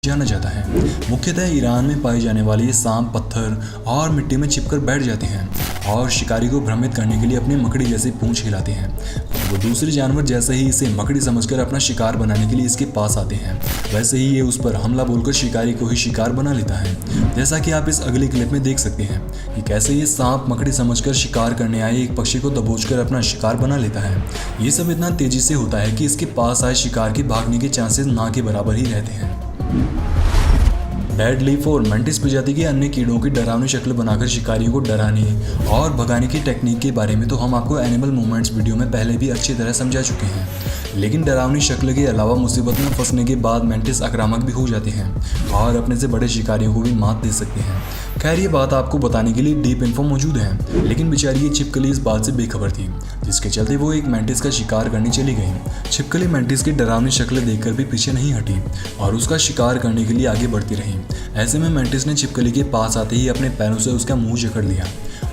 जाना जाता है। मुख्यतः ईरान में पाई जाने वाली ये सांप पत्थर और मिट्टी में चिपकर बैठ जाते हैं और शिकारी को भ्रमित करने के लिए अपनी मकड़ी जैसी पूंछ हिलाते हैं। वो दूसरे जानवर जैसे ही इसे मकड़ी समझकर अपना शिकार बनाने के लिए इसके पास आते हैं, वैसे ही ये उस पर हमला बोलकर शिकारी को ही शिकार बना लेता है। जैसा कि आप इस अगली क्लिप में देख सकते हैं कि कैसे ये सांप मकड़ी समझकर शिकार करने आए एक पक्षी को दबोचकर अपना शिकार बना लेता है। ये सब इतना तेजी से होता है कि इसके पास आए शिकार के भागने के चांसेस ना के बराबर ही रहते हैं। डेड लीफ और मेंटिस प्रजाति के अन्य कीड़ों की डरावनी शक्ल बनाकर शिकारियों को डराने और भगाने की टेक्निक के बारे में तो हम आपको एनिमल मूवमेंट्स वीडियो में पहले भी अच्छी तरह समझा चुके हैं। लेकिन डरावनी शक्ल के अलावा मुसीबत में फंसने के बाद मेंटिस आक्रामक भी हो जाते हैं और अपने से बड़े शिकारियों को भी मात दे सकते हैं। खैर, ये बात आपको बताने के लिए डीप इन्फो मौजूद है, लेकिन बेचारी ये छिपकली इस बात से बेखबर थी, जिसके चलते वो एक मेंटिस का शिकार करने चली गई। छिपकली मेंटिस की डरावनी शक्ल देखकर भी पीछे नहीं हटी और उसका शिकार करने के लिए आगे बढ़ती रही। ऐसे में मेंटिस ने छिपकली के पास आते ही अपने पैरों से उसका मुंह जकड़ लिया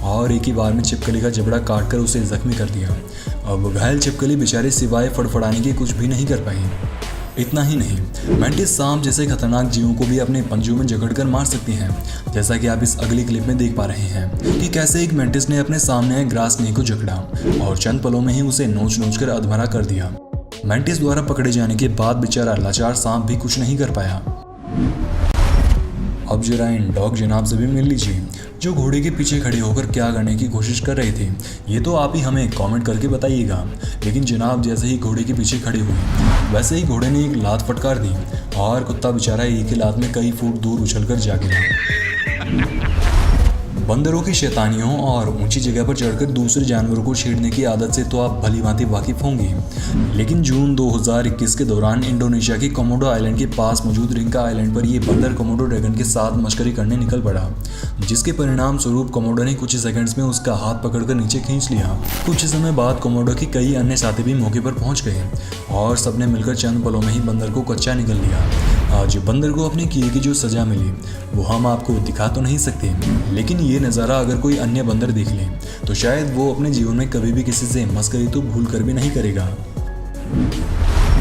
और एक ही बार में छिपकली का जबड़ा काटकर उसे जख्मी कर दिया। अब घायल छिपकली बेचारी सिवाय फड़फड़ाने के कुछ भी नहीं कर पाई। इतना ही नहीं, मेंटिस सांप जैसे खतरनाक जीवों को भी अपने पंजों में जकड़कर मार सकती हैं, जैसा कि आप इस अगली क्लिप में देख पा रहे हैं कि कैसे एक मेंटिस ने अपने सामने आए ग्रास स्नेक को जकड़ा और चंद पलों में ही उसे नोच नोच कर अधमरा कर दिया। मेंटिस द्वारा पकड़े जाने के बाद बेचारा लाचार सांप भी कुछ नहीं कर पाया। अब जरा इन डॉग जनाब से भी मिल लीजिए, जो घोड़े के पीछे खड़े होकर क्या करने की कोशिश कर रहे थे, ये तो आप ही हमें कमेंट करके बताइएगा। लेकिन जनाब जैसे ही घोड़े के पीछे खड़े हुए, वैसे ही घोड़े ने एक लात फटकार दी और कुत्ता बेचारा एक ही लात में कई फुट दूर उछलकर जा गिरा। बंदरों की शैतानियों और ऊंची जगह पर चढ़कर दूसरे जानवरों को छेड़ने की आदत से तो आप भली भांति वाकिफ होंगे, लेकिन जून 2021 के दौरान इंडोनेशिया के कोमोडो आइलैंड के पास मौजूद रिंका आइलैंड पर ये बंदर कोमोडो ड्रैगन के साथ मशकरी करने निकल पड़ा, जिसके परिणाम स्वरूप कोमोडो ने कुछ ही सेकंड्स में उसका हाथ पकड़कर नीचे खींच लिया। कुछ ही समय बाद कोमोडो के कई अन्य साथी भी मौके पर पहुंच गए और सबने मिलकर चंद पलों में ही बंदर को कच्चा निकल लिया। आज बंदर को अपने किए की जो सजा मिली वो हम आपको दिखा तो नहीं सकते, लेकिन ये नज़ारा अगर कोई अन्य बंदर देख ले तो शायद वो अपने जीवन में कभी भी किसी से मस्करी तो भूल कर भी नहीं करेगा।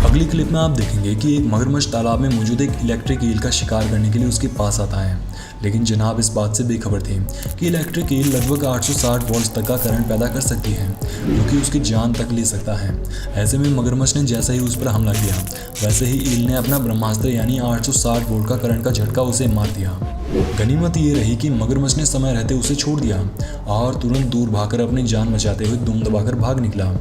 अगली क्लिप में आप देखेंगे कि एक मगरमच्छ तालाब में मौजूद एक इलेक्ट्रिक ईल का शिकार करने के लिए उसके पास आता है, लेकिन जनाब इस बात से बेखबर थे कि इलेक्ट्रिक ईल लगभग 860 वोल्ट तक का करंट पैदा कर सकती है, जो कि उसकी जान तक ले सकता है। ऐसे में मगरमच्छ ने जैसे ही उस पर हमला किया, वैसे ही ईल ने अपना ब्रह्मास्त्र यानी 860 वोल्ट का करंट का झटका उसे मार दिया। गनीमत ये रही कि मगरमच्छ ने समय रहते उसे छोड़ दिया और तुरंत दूर भागकर अपनी जान बचाते हुए दुम दबाकर भाग निकला।